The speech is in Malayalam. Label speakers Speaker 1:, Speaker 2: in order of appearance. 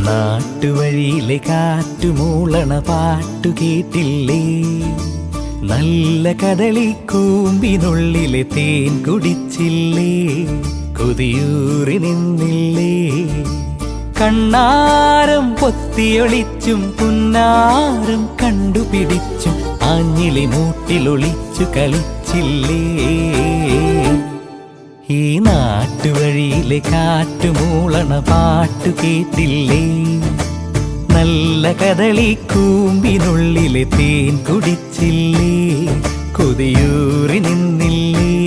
Speaker 1: നാട്ടുവഴിയിലെ കാറ്റുമൂളണ പാട്ടു കേട്ടില്ലേ? നല്ല കദളിക്കൂമ്പിനുള്ളിലെ തേൻ കുടിച്ചില്ലേ? കൊതിയൂറി നിന്നില്ലേ? കണ്ണാരം പൊത്തിയൊളിച്ചും പുന്നാരം കണ്ടുപിടിച്ചും ആഞ്ഞിലി മൂട്ടിലൊളിച്ചു കളിച്ചില്ലേ? ഈ നാട്ടുവഴിയിലെ കാറ്റുമൂളണ പാട്ടു കേട്ടില്ലേ? നല്ല കദളിക്കൂമ്പിനുള്ളിലെ തേൻ കുടിച്ചില്ലേ? കൊതിയൂറി നിന്നില്ലേ?